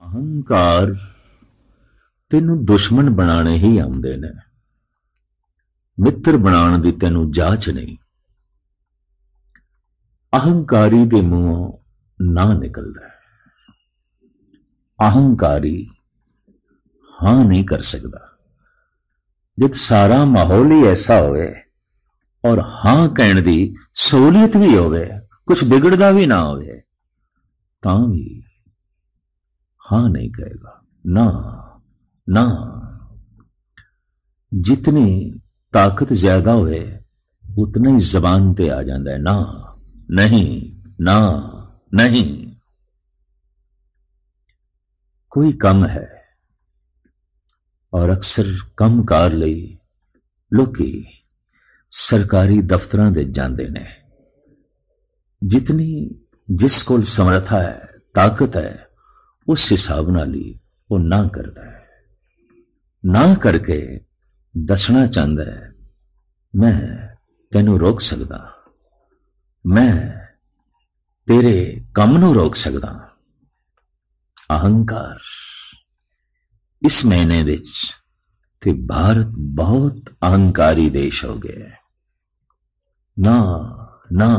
ਅਹੰਕਾਰ ਤੈਨੂੰ ਦੁਸ਼ਮਣ ਬਣਾਣੇ ਹੀ ਆਉਂਦੇ ਨੇ। ਮਿੱਤਰ ਬਣਾਉਣ ਦੀ ਤੈਨੂੰ ਜਾਚ ਨਹੀਂ। ਅਹੰਕਾਰੀ ਦੇ ਮੂੰਹੋਂ ਨਾ ਨਿਕਲਦਾ ਹੈ। ਅਹੰਕਾਰੀ ਹਾਂ ਨਹੀਂ ਕਰ ਸਕਦਾ। ਜਦ ਸਾਰਾ ਮਾਹੌਲ ਹੀ ਐਸਾ ਹੋਵੇ ਔਰ ਹਾਂ ਕਹਿਣ ਦੀ ਸਹੂਲੀਅਤ ਵੀ ਹੋਵੇ, ਕੁਝ ਵਿਗੜਦਾ ਵੀ ਨਾ ਹੋਵੇ, ਤਾਂ ਵੀ ਹਾਂ ਨਹੀਂ ਕਹੇਗਾ। ਨਾ ਨਾ, जितनी ताकत ज्यादा होए उतना ही जबान पे आ जाता है ना नहीं ना नहीं। कोई कम है और अक्सर कम कार लई लोकी सरकारी दफ्तरां दे जांदे ने। जितनी जिस कोल समर्था है, ताकत है, उस हिसाब नाल ही वो ना करता है। ना करके दसना चाहता है मैं तेनू रोक सकदा, मैं तेरे कम नू रोक सकदा। अहंकार इस महीने विच ते भारत बहुत अहंकारी देश हो गया है। ना ना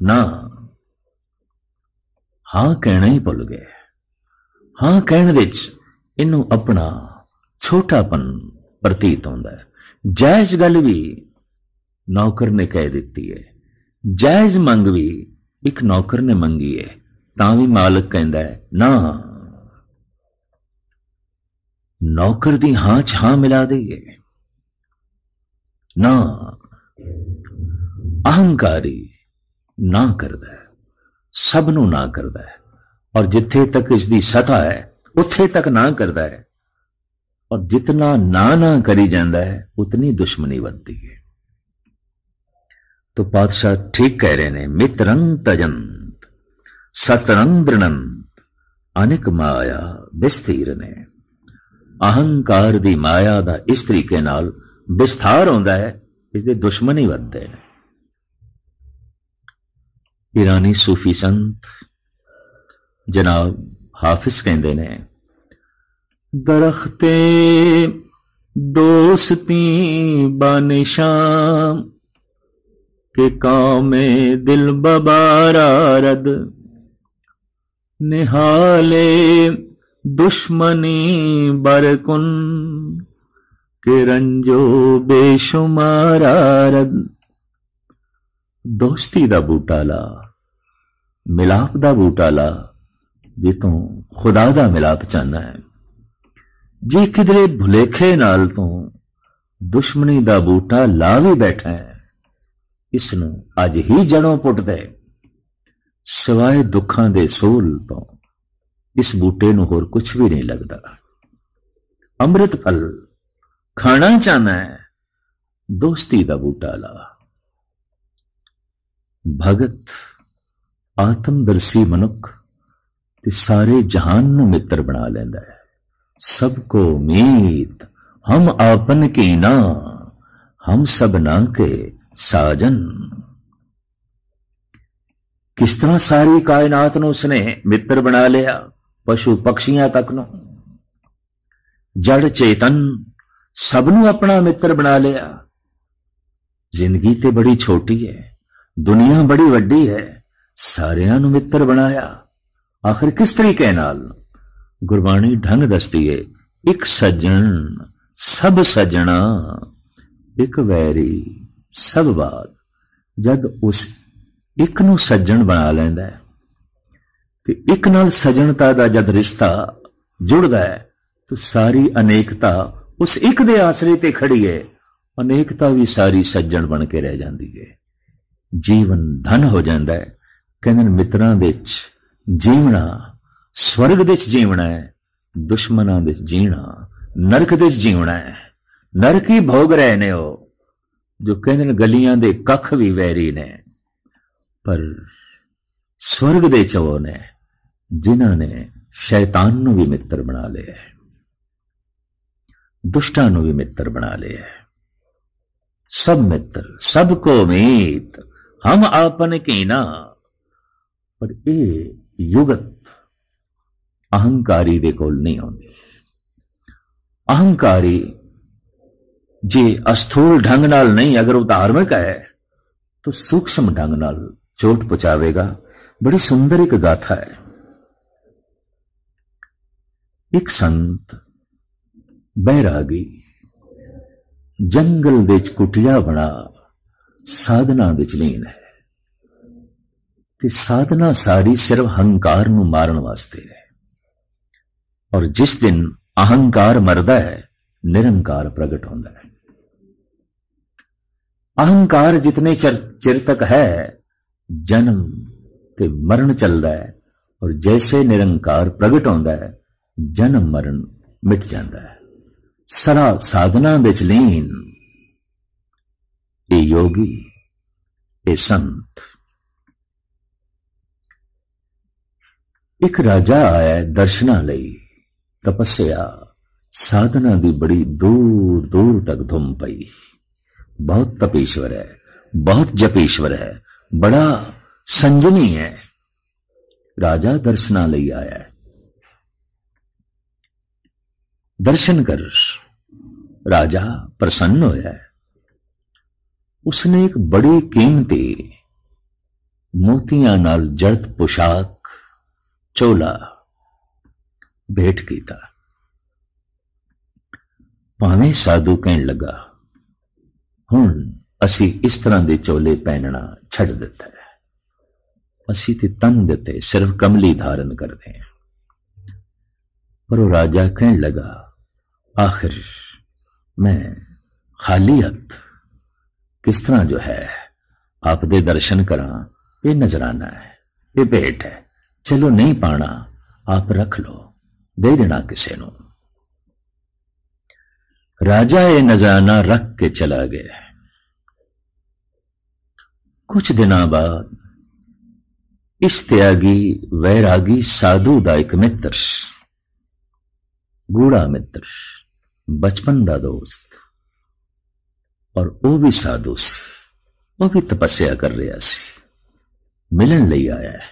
ना, हां कहना ही भुल गए। हां कहण विच इनू अपना छोटापन प्रतीत होता है। जायज गल भी नौकर ने कह दी है, जायज मंग भी एक नौकर ने मंगी है, तां भी मालिक कहता है ना। नौकर दी हां च हां मिला दईए ना। अहंकारी ना करता है, सबनू ना करता है, और जिथे तक इसकी सतह है उत्थे तक ना करता है। और जितना ना ना करी जाता है उतनी दुश्मनी बनती है। तो पातशाह ठीक कह रहे ने, मित्रं तजंत सतरं दृणंत अनेक माया विस्तीर ने। अहंकार दी माया दा इस तरीके नाल विस्तार होंदा है, इसके दुश्मन ही बनते हैं। ईरानी सूफी संत जनाब हाफिज कहते ने, दरख्ते दोस्ती बानिशां के कामे दिल बबारा रद। निहाले दुश्मनी बरकुन के रंजो बेशुमारा रद। दोस्ती दा बूटा ला, मिलाप दा बूटा ला, जे तू खुदा दा मिलाप चाहना है। जे किधरे भुलेखे नाल तू दुश्मनी दा बूटा ला भी बैठा है, इसनू अज ही जड़ों पुट दे। सिवाय दुखां दे सोल तो इस बूटे नू होर कुछ भी नहीं लगता। अमृत फल खाना चाहना है, दोस्ती दा बूटा ला। भगत आत्मदर्शी मनुख ते सारे जहान नू मित्र बना लेंदा है। सबको मीत हम आपन की ना, हम सब ना के साजन। किस तरह सारी कायनात नू उसने मित्र बना लिया, पशु पक्षियां तक नू, जड़ चेतन सबनू अपना मित्र बना लिया। जिंदगी ते बड़ी छोटी है, दुनिया बड़ी वड्डी है, सारियां नू मित्र बनाया। आखिर किस तरीके नाल? गुरबाणी ढंग दसदी है, एक सज्जन सब सज्जना, एक वैरी सब बात। जद उस एक नू सज्जन बना लैंदा है ते एक नाल सज्जनता दा जद रिश्ता जुड़दा है तो सारी अनेकता उस एक दे आसरे ते खड़ी है। अनेकता भी सारी सज्जन बन के रह जाती है। जीवन धन हो जाता है। कहंदे मित्रां विच जीवना स्वर्ग दे च जीवना है, दुश्मनां दे च जीना नरक दे च जीवना है। नरक ही भोग रहे ने हो जो कहंदे गलियां दे कख भी वैरी ने, पर स्वर्ग दे च वो ने जिन्हां ने शैतान नू भी मित्र बना लिया है, दुष्टां नू भी मित्र बना लिया है। सब मित्र सबको मीत हम आपन की ना। पर ये युगत ਅਹੰਕਾਰੀ ਦੇ ਕੋਲ ਨਹੀਂ ਆਉਂਦੀ। ਅਹੰਕਾਰੀ ਜੇ ਅਸਥੂਲ ਢੰਗ ਨਾਲ ਨਹੀਂ, ਅਗਰ ਉਹ ਧਾਰਮਿਕ ਹੈ तो सूक्ष्म ढंग नाल चोट पहुंचावेगा। बड़ी सुंदर एक गाथा है। एक संत बैरागी जंगल दे कुटिया बना साधना विच लीन है ते साधना सारी सिर्फ हंकार नूं मारन वास्ते है। और जिस दिन अहंकार मरदा है निरंकार प्रगट होंदा है। अहंकार जितने चिर तक है जन्म ते मरण चलता है, और जैसे निरंकार प्रगट होता है जन्म मरण मिट जाता है। सरा साधना विच लीन ये योगी ये संत। एक राजा आया दर्शना लई, तपस्या साधना दी बड़ी दूर दूर तक धुम पई। बहुत तपेश्वर है, बहुत जपेश्वर है, बड़ा संजनी है। राजा दर्शना लई आया है। दर्शन कर राजा प्रसन्न होया है। उसने एक बड़ी कीमती मोतियां नाल जड़त पोशाक चोला भेंट कीता। भावें साधु कहन लगा हुण असी इस तरह के चोले पहनना छड़ दिता है, असी ते तन दिते सिर्फ कमली धारण करते हैं। पर वो राजा कहने लगा आखिर मैं खाली हथ किस तरह जो है आप दे दर्शन करा, ये नजराना है, ये भेंट है, चलो नहीं पाना आप रख लो, दे देना किसी नूं। राजा ये नजराना रख के चला गया। कुछ दिनों बाद इस त्यागी वैरागी साधु दा एक मित्र, गूढ़ा मित्र, बचपन दा दोस्त, और वो भी साधु सी, वो भी तपस्या कर रहा सी, मिलन लई आया है।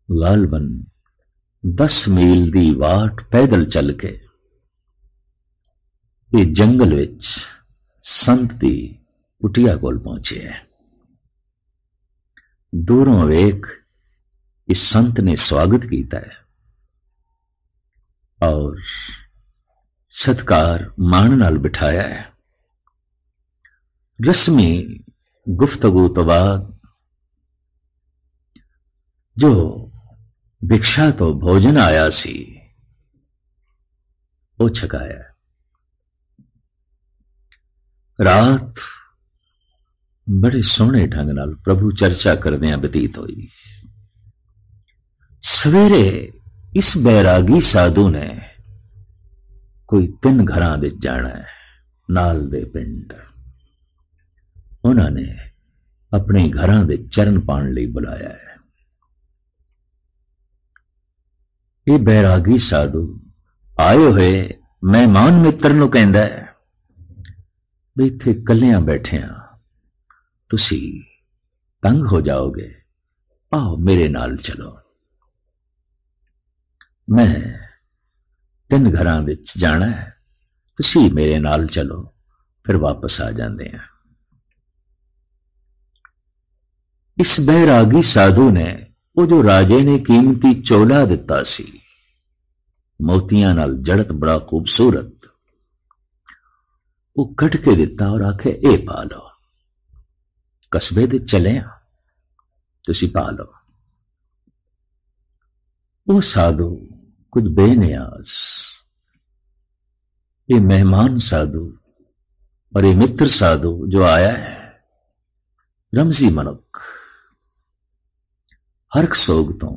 गालबन 10 मील दी वाट पैदल चल के ये जंगल विच संत दी कुटिया कोल पहुंचे है। दूरों वेख इस संत ने स्वागत कीता है और सत्कार मान नाल बिठाया है। रस्मी गुफ्तगू तो बाद जो भिक्षा तो भोजन आया सी वो छकाया। रात बड़े सोहने ढंग नाल प्रभु चर्चा करदियां बतीत हुई। सवेरे इस बैरागी साधु ने कोई 3 घरां विच जाना है, नाल दे पिंड। उन्होंने अपने घरां दे चरण पाण लई बुलाया है। ये बैरागी साधु आए हुए मेहमान मित्र नूं कहंदा है भी इत्थे कलियां बैठिया तुसी तंग हो जाओगे, आओ मेरे नाल चलो। मैं 3 घरां विच जाना है, तुसी मेरे नाल चलो, फिर वापस आ जाते हैं। इस बैरागी साधु ने वो जो राजे ने कीमती चोला दिता सी, मोतियां नाल जड़त बड़ा खूबसूरत, वो कट के दिता और आखे ए पा लो, कस्बे दे चले तुसी पा लो। वो साधु कुछ बेनियाज, ये मेहमान साधु और ये मित्र साधु जो आया है, रमजी मनुख, हरख सोग तो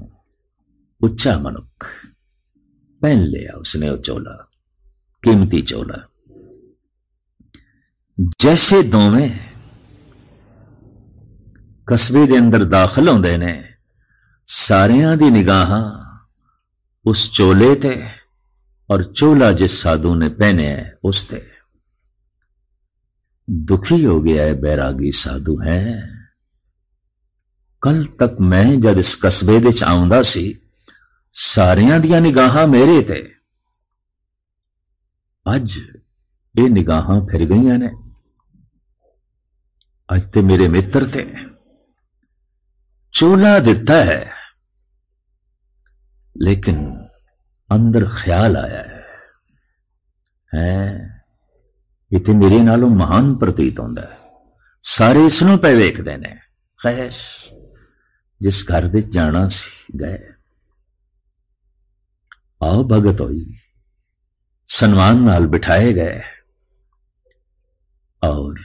उच्चा मनुख, पहन लिया उसने वो चोला, कीमती चोला। जैसे दोवें कस्बे दे अंदर दाखिल होंदे ने, सारियां दी निगाहां उस चोले ते और चोला जिस साधु ने पहने है उस ते। दुखी हो गया है बैरागी साधु है। कल तक मैं जब इस कस्बे दे च आउंदा सी, ਸਾਰਿਆਂ ਦੀਆਂ ਨਿਗਾਹਾਂ ਮੇਰੇ ਤੇ। ਅੱਜ ਇਹ ਨਿਗਾਹਾਂ ਫਿਰ ਗਈਆਂ ਨੇ। ਅੱਜ ਤੇ ਮੇਰੇ ਮਿੱਤਰ ਤੇ ਚੋਲਾ ਦਿੱਤਾ ਹੈ, ਲੇਕਿਨ ਅੰਦਰ ਖਿਆਲ ਆਇਆ ਹੈ ਇਹ ਤੇ ਮੇਰੇ ਨਾਲੋਂ ਮਹਾਨ ਪ੍ਰਤੀਤ ਹੁੰਦਾ ਹੈ। ਸਾਰੇ ਇਸ ਨੂੰ ਪੈ ਵੇਖਦੇ ਨੇ। ਖੈਰ, ਜਿਸ ਘਰ ਵਿੱਚ ਜਾਣਾ ਸੀ ਗਏ। ਆਓ ਭਗਤ ਹੋਈ, ਸਨਮਾਨ ਨਾਲ ਬਿਠਾਏ ਗਏ ਔਰ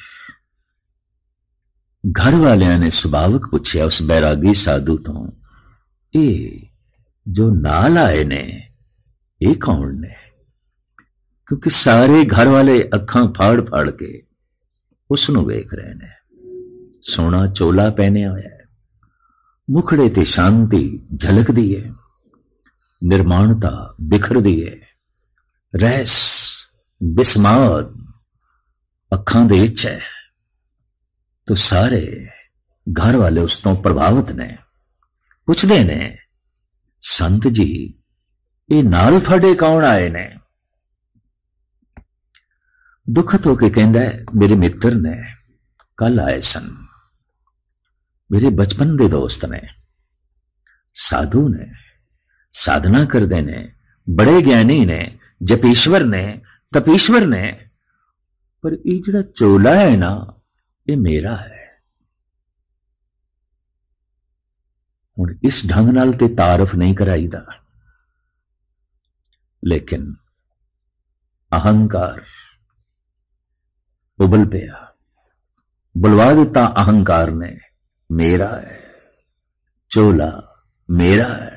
घर वालियां ने सुभावक पूछया उस बैरागी साधु तो, ये जो नाल आए ने ये कौन ने? क्योंकि सारे घर वाले अखां फाड़ फाड़ के उसनू वेख रहे ने। सोना चोला पहनिया होया है, मुखड़े ते शांति झलकदी है, निर्माणता बिखरदी है, रहस बिस्माद अखां दे विच है। तो सारे घर वाले उस तो प्रभावित ने। पुछदे ने, संत जी ये नाल फड़े कौन आए ने? दुखत होके कहंदा है, मेरे मित्र ने कल आए सन, मेरे बचपन दे दोस्त ने, साधु ने, साधना करदे ने, बड़े ज्ञानी ने, जपीश्वर ने, तपीश्वर ने, पर ये जिहड़ा चोला है ना ये मेरा है। हुण इस ढंग नाल ते तारफ नहीं कराईदा, लेकिन अहंकार उबल पिया, बुलवा दिता अहंकार ने, मेरा है चोला, मेरा है।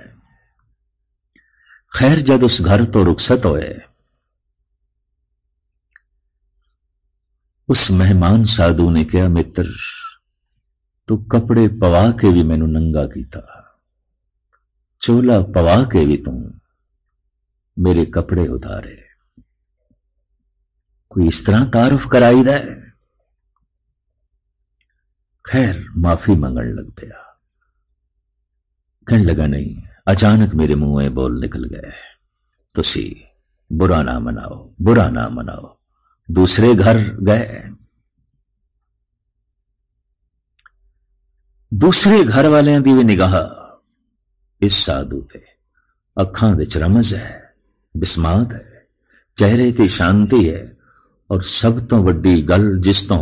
खैर, जब उस घर तो रुखसत होए, उस मेहमान साधु ने कहा, मित्र तू कपड़े पवा के भी मैनू नंगा कीता, चोला पवा के भी तू मेरे कपड़े उतारे। कोई इस तरह तारुफ कराई दे? खैर, माफी मंगण लग पिया। कहने लगा, नहीं, अचानक मेरे मुंह में बोल निकल गए, तुसी बुरा ना मनाओ, बुरा ना मनाओ। दूसरे घर गए, दूसरे घर वालियां दी भी निगाह इस साधु ते। अखां विच रमज है, बिस्मात है, चेहरे ते शांति है, और सब तो वड्डी गल जिस तो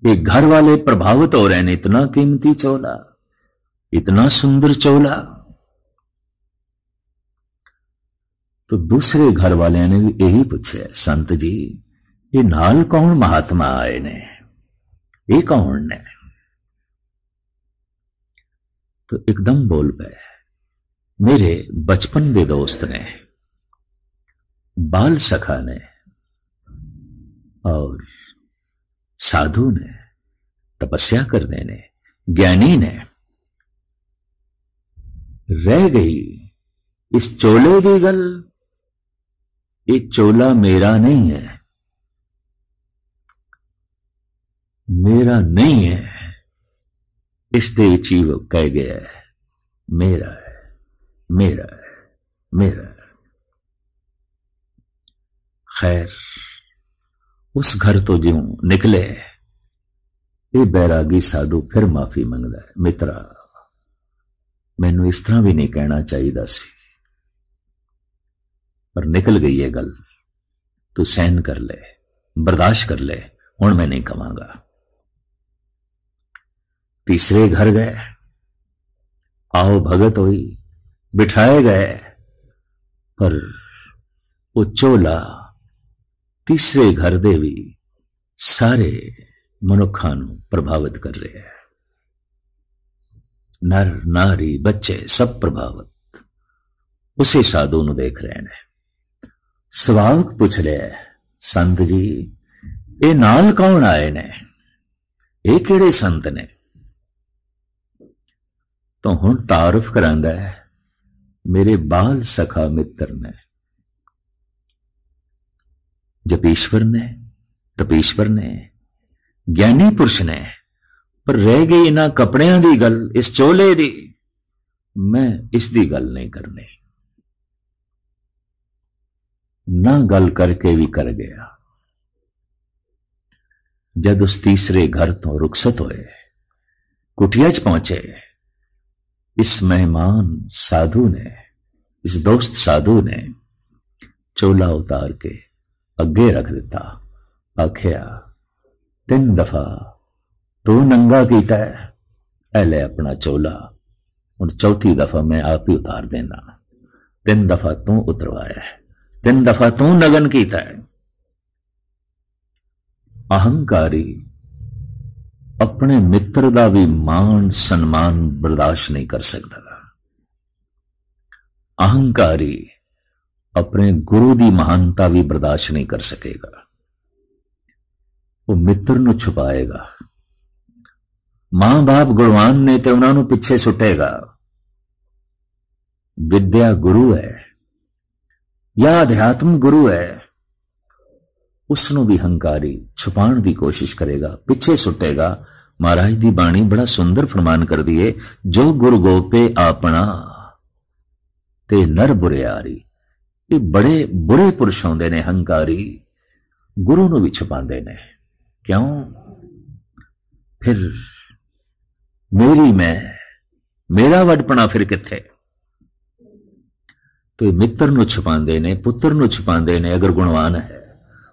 ये घर वाले प्रभावित हो रहे हैं। इतना कीमती चोला, इतना सुंदर चोला। तो दूसरे घर वालियां ने भी यही पूछा, संत जी ये नाल कौन महात्मा आए ने, ये कौन ने? तो एकदम बोल पे, मेरे बचपन के दोस्त ने, बाल सखा ने और साधु ने, तपस्या करने ने, ज्ञानी ने। रह गई इस चोले की गल। ये चोला मेरा नहीं है, मेरा नहीं है, इस दे विच ही वो कह गया है, मेरा है, मेरा है, मेरा है। खैर, उस घर तो ज्यों निकले, ये बैरागी साधु फिर माफी मंगदा है, मित्रा मैनू इस तरह भी नहीं कहना चाहिए सी, पर निकल गई है गल, तू सहन कर ले, बर्दाश्त कर ले, हुण मैं नहीं कहांगा। तीसरे घर गए, आओ भगत हुई, बिठाए गए, पर वो चोला तीसरे घर दे भी सारे मनुखा प्रभावित कर रहे हैं। नर नारी बच्चे सब प्रभावित उसी साधु ਨੂੰ देख रहे हैं। सवालक पूछ रहे, संत जी ये नाल कौन आए ने, ये किहड़े संत ने? तो हुण तारुफ करांदा है, मेरे बाल सखा मित्र ने, जपीश्वर ने, तपीश्वर ने, ज्ञानी पुरुष ने। पर रह गई इन्हां कपड़ियां दी गल, इस चोले दी, मैं इस दी गल नहीं करनी। ना गल करके भी कर गया। जद उस तीसरे घर तो रुखसत होए, कुटिया च पहुंचे, इस मेहमान साधु ने, इस दोस्त साधु ने चोला उतार के अगे रख दिता। आखिया 3 दफा तू नंगा कीता है, पहले अपना चोला, हुण चौथी दफा मैं आप ही उतार देना। 3 दफा तू उतरवाया है, 3 दफा तू नगन कीता है। अहंकारी अपने मित्र का भी मान सन्मान बर्दाश्त नहीं कर सकता। अहंकारी अपने गुरु की महानता भी बर्दाश्त नहीं कर सकेगा। वो मित्र नूं छुपाएगा। मां बाप गुणवान ने तो उन्होंने पिछे सुटेगा। विद्या गुरु है या अध्यात्म गुरु है, उसनों भी हंकारी छुपाण की कोशिश करेगा, पिछे सुटेगा। महाराज की बाणी बड़ा सुंदर फरमान कर दिए, जो गुरु गोपे आपना ते नर बुरियारी। ये बड़े बुरे पुरुष होंदे ने हंकारी, गुरु नूं भी छुपांदे ने। क्यों? फिर मेरी मैं, मेरा वडपना फिर किथे? तो मित्र नूं छुपांदे ने, पुत्र नूं छुपांदे ने अगर गुणवान है।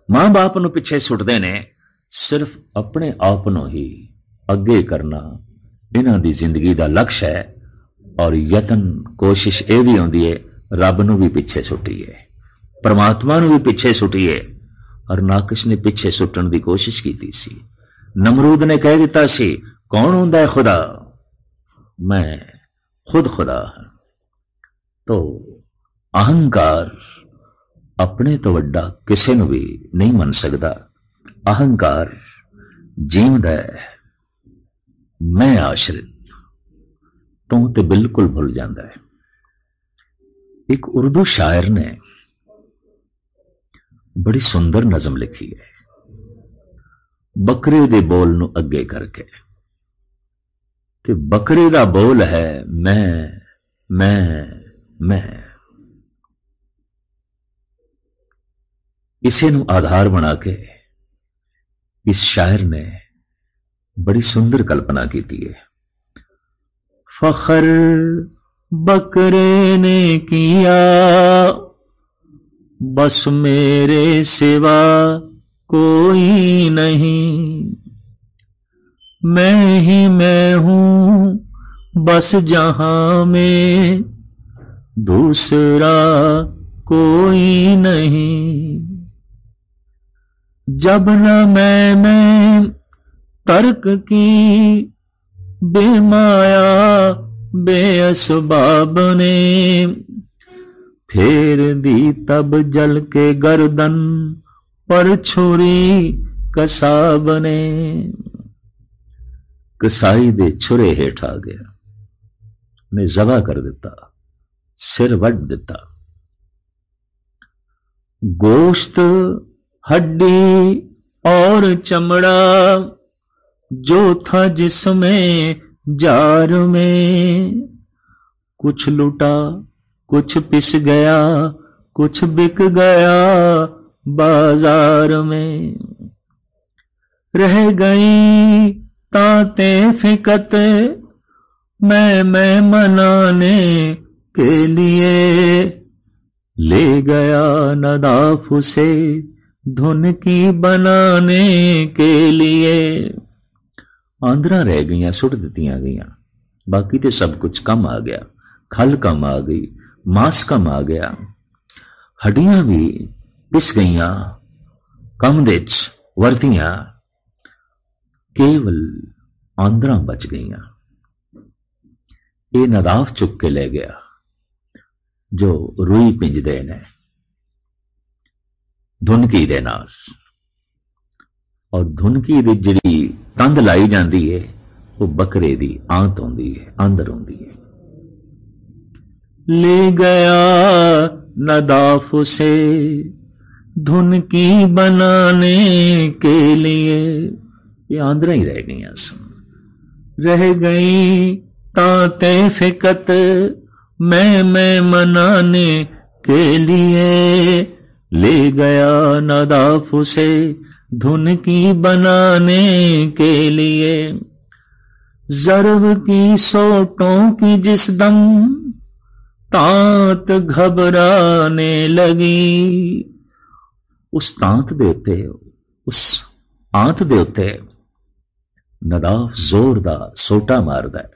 मां बाप नूं पिछे सुटदे ने, सिर्फ अपने आप नूं ही अगे करना इन्हां दी जिंदगी दा लक्ष्य है। और यतन कोशिश यह भी होंदी है, रब नूं भी पिछे सुटीए, परमात्मा नूं भी पिछे सुटीए। और नाकिश ने पिछे सुटण की कोशिश की सी। नमरूद ने कह दिता सी, कौन हुंदा है खुदा? मैं खुद खुदा हां। तो अहंकार अपने तो वड्डा किसी नूं भी नहीं मन सकता। अहंकार जीवदा है, मैं आश्रित तू ते बिल्कुल भुल जाता है। एक उर्दू शायर ने बड़ी सुंदर नज़म लिखी है, बकरे दे बोल नूं अगे करके। ते बकरे दा बोल है मैं। इसे नूं आधार बना के इस शायर ने बड़ी सुंदर कल्पना की है। फखर बकरे ने किया, बस मेरे सिवा कोई नहीं। मैं ही मैं हूं बस जहां में, दूसरा कोई नहीं। जब न मैं तर्क की बेमाया बेअसबाब ने, फेर दी तब जल के गर्दन पर छुरी कसाब ने। कसाई दे छुरे हेठ आ गया, ने जबा कर दिता, सिर वड दिता। गोश्त हड्डी और चमड़ा जो था जिसमें जार में, कुछ लुटा कुछ पिस गया, कुछ बिक गया बाजार में। रह गई तातें फिकत मैं मनाने के लिए, ले गया नदाफ उसे धुन की बनाने के लिए। आंद्रा रह गईयां, सुट दित्तियां गईयां, बाकी तो सब कुछ कम आ गया। खल कम आ गई, मांस कम आ गया, हड्डियां भी पिस गईयां, कम दे वरतियां, केवल आंद्रा बच गईयां। ये नदाफ चुक के ले गया जो रुई पिंजदे ने धुनकी दे नाल, और धुनकी दी जिहड़ी तंद लाई जाती है वो बकरे दी आंत होंदी है, अंदर होंदी है। ले गया नदाफ उसे धुन की बनाने के लिए। ये आंद्रा ही रह गई, रह गई ताते फिकत मैं मनाने के लिए। ले गया नदाफ उसे धुन की बनाने के लिए। ज़र्ब की सोटों की जिस दम तांत घबराने लगी। उस तांत दे उत्ते, उस आंत दे उत्ते नदाफ जोर दा सोटा मारदा है।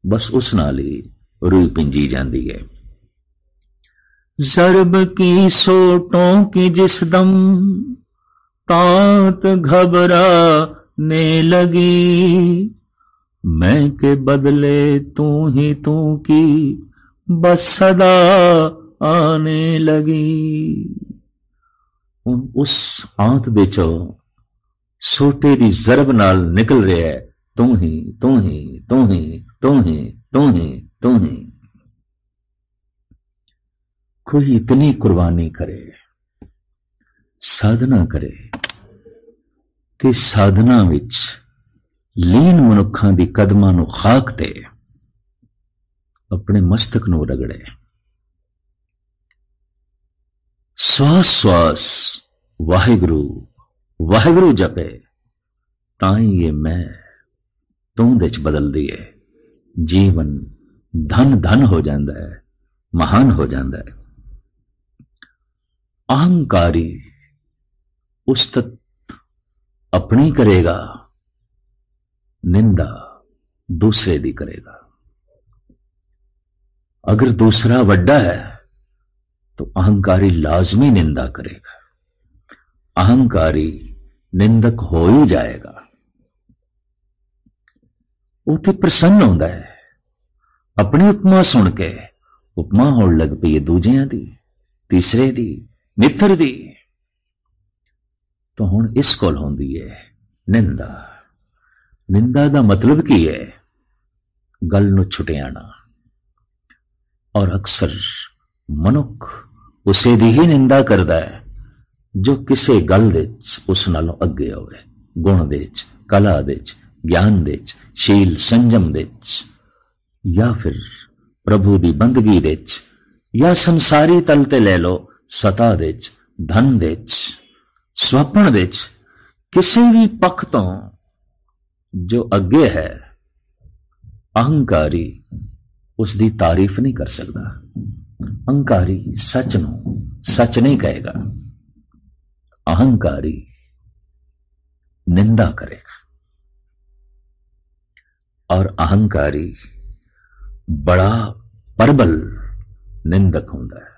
बस उस नाल ही रूह पिंजी जाती है। ज़र्ब की सोटों की जिस दम तांत घबराने लगी। मैं के बदले तू ही तू की बस सदा आने लगी। उस आंत दे चो सोटे दी ज़रब नाल निकल रहा है, तू ही तू ही तू ही तू ही तू ही तू ही। कोई इतनी कुर्बानी करे, साधना करे ते साधना विच लीन मनुखां दी कदमां नूं खाक ते अपने मस्तक नूं रगड़े। श्वास श्वास वाहिगुरु वाहिगुरु जपे ताई ये मैं तू दे च बदलदी है। जीवन धन धन हो जाता है, महान हो जाता है। अहंकारी उस्तत अपनी करेगा, निंदा दूसरे दी करेगा। अगर दूसरा वड्डा है तो अहंकारी लाजमी निंदा करेगा, अहंकारी निंदक हो ही जाएगा। उते प्रसन्न होता है, अपनी उपमा सुन के उपमा होने लग पई दूजियां दी, तीसरे दी, मित्र दी। तो हुण इस कोल होंदी है निंदा। निंदा दा मतलब की है? गल नूं छुटियाना। और अक्सर मनुख उसे दी ही निंदा करदा है जो किसी गल दे उस नालों अगे होवे। गुण दे च, कला दे च, ज्ञान दे च, शील संजम दे च, या फिर प्रभु दी बंदगी दे च, या संसारी तल ते ले लो सता दे च, धन दे च, स्वप्न दे च, किसी भी पक्ष तो जो अगे है अहंकारी उसकी तारीफ नहीं कर सकता। अहंकारी सच नूं सच नहीं कहेगा, अहंकारी निंदा करेगा। और अहंकारी बड़ा प्रबल निंदक होता है,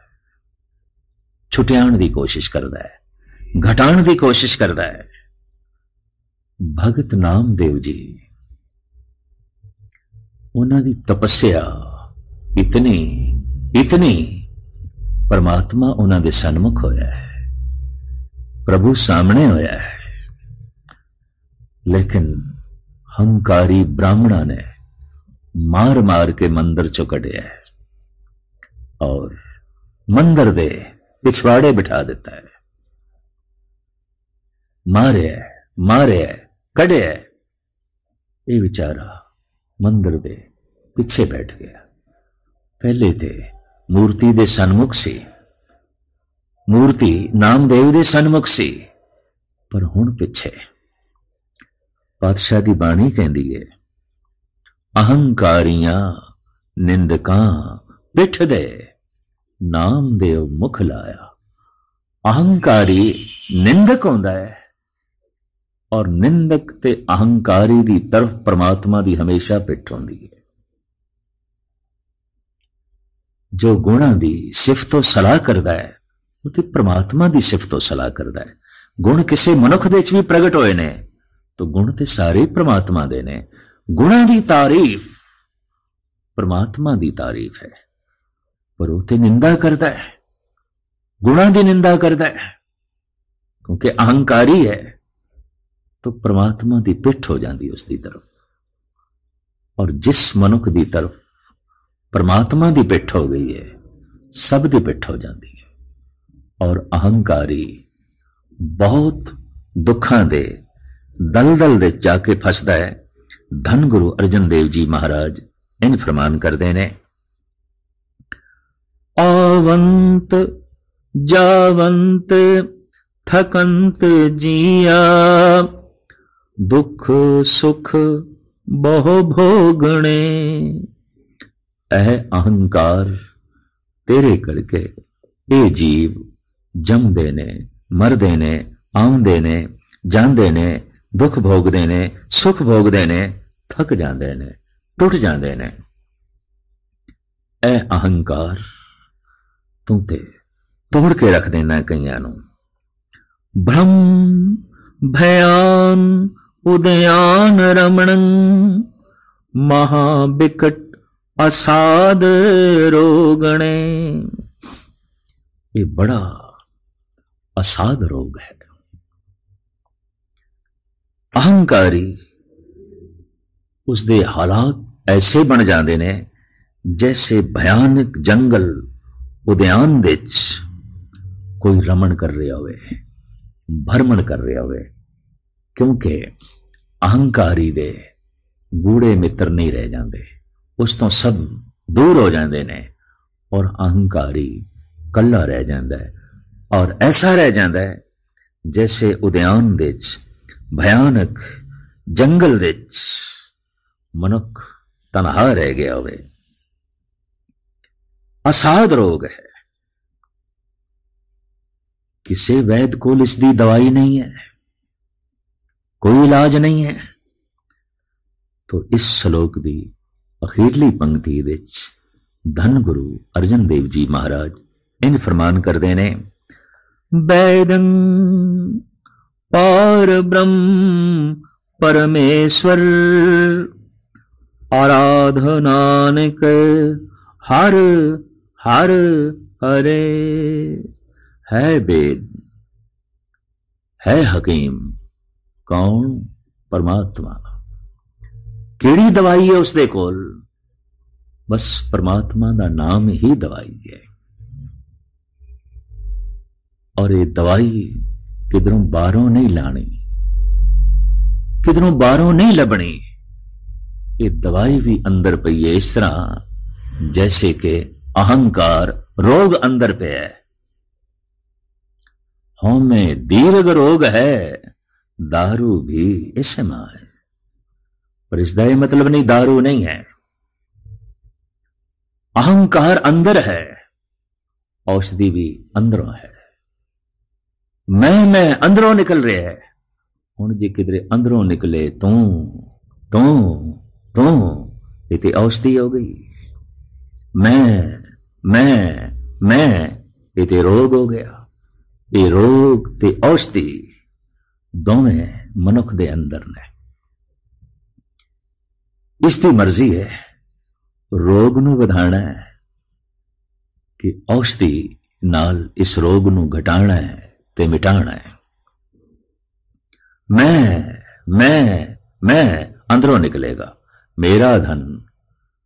छुटियाण की कोशिश करता है, घटाण की कोशिश करता है। भगत नामदेव जी, उन्हां दी तपस्या इतनी इतनी, परमात्मा उन्हां दे सन्मुख होया है, प्रभु सामने होया है। लेकिन हंकारी ब्राह्मणा ने मार मार के मंदिर चो कढ़िया है और मंदिर दे पिछवाड़े बिठा देता है। मारे मारे कढ़े। ये बेचारा मंदिर दे पिछे बैठ गया। पहले थे मूर्ति दे सन्मुख सी, मूर्ति नामदेव दे सन्मुख सी, पर हुण पिछे। पातशाह दी बाणी कहंदी है, अहंकारियां निंदकां पिठ दे नामदेव मुख लाया। अहंकारी निंदक होंदा है और निंदक ते अहंकारी दी तरफ परमात्मा दी हमेशा पिठ होंदी है। जो गुणा दी सिफतो सलाह करदा है वो ते परमात्मा दी सिफतो सलाह करदा है। गुण किसी मनुख दे च भी प्रगट होए ने तो गुण ते सारे परमात्मा दे ने। गुणा दी तारीफ परमात्मा दी तारीफ है, पर वो ते निंदा करदा है, गुणा दी निंदा करदा है, क्योंकि अहंकारी है। तो परमात्मा दी पिठ हो जाती उसकी तरफ। और जिस मनुख की तरफ परमात्मा दी पिठ हो गई है, सब दी पिठ हो जाती है। और अहंकारी बहुत दुखां दे दलदल दे जाके फसदा है। धन गुरु अर्जन देव जी महाराज इंज फरमान करते ने, आवंत जावंत थकंत जिया, दुख सुख बहु भोगणे। अहंकार तेरे करके ये जीव जमदे ने, मरदे ने, आउंदे ने, जांदे ने, दुख भोगदे ने, सुख भोगदे ने, थक जांदे ने, टुट जांदे ने। ए अहंकार तू ते तोड़ के रख देना कईयां नूं। भ्रम भयान उदयान रमणं, महाबिकट असाध रोगणे। ये बड़ा असाध रोग है। अहंकारी उसदे हालात ऐसे बन जाते ने जैसे भयानक जंगल उद्यान दे कोई रमण कर रहा होवे, भरमण कर रहा होवे। क्योंकि अहंकारी दे गूढ़े मित्र नहीं रह जाते, उस तो सब दूर हो जाते ने और अहंकारी कल्ला रह जाता है। और ऐसा रह जाता है जैसे उद्यान दे भयानक जंगल दे मनुख तनहा रह गया होवे। असाध रोग है, किसी वैद कोल इसकी दवाई नहीं है, कोई इलाज नहीं है। तो इस श्लोक की अखीरली पंक्ति विच धन गुरु अर्जन देव जी महाराज इंज फरमान करते ने, वैदं पार ब्रह्म परमेश्वर, आराधनानक हर हर हरे। है वेद, है हकीम, कौन? परमात्मा। केड़ी दवाई है उसदे कोल? बस परमात्मा दा नाम ही दवाई है। और ये दवाई किधरों बाहरों नहीं लानी, किधरों बाहरों नहीं लबनी। ये दवाई भी अंदर पई है, इस तरह जैसे कि अहंकार रोग अंदर पे है। हमें दीर्घ रोग है, दारू भी इसे मां है। पर इसका यह मतलब नहीं दारू नहीं है। अहंकार अंदर है, औषधि भी अंदरों है। मैं अंदरों निकल रहा है। हुण जे किधरे अंदरों निकले तू तू तू, ये औषधि हो गई। मैं ये रोग हो गया। ये रोग ते औषधि दोवें मनुख दे अंदर ने। इसकी मर्जी है रोग नू वधाना है कि औषधि नाल इस रोग नू घटाना है ते मिटाना है। मैं अंदरों निकलेगा। मेरा धन,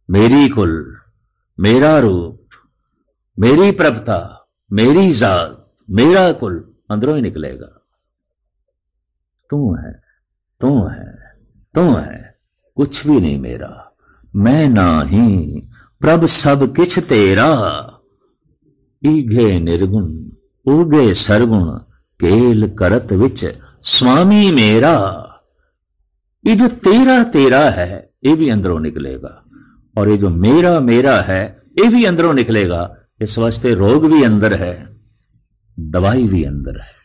मेरी कुल, मेरा रूप, मेरी प्रभुता, मेरी जात, मेरा कुल अंदरों ही निकलेगा। तू है, तू है, तू है, कुछ भी नहीं मेरा। मैं नाही प्रभ सब किछ तेरा, ईघे निर्गुण उगे सरगुण, केल करत विच स्वामी मेरा। ये जो तेरा तेरा है ये भी अंदरों निकलेगा, और ये जो मेरा मेरा है ये भी अंदरों निकलेगा। इस वास्ते रोग भी अंदर है, दवाई भी अंदर है।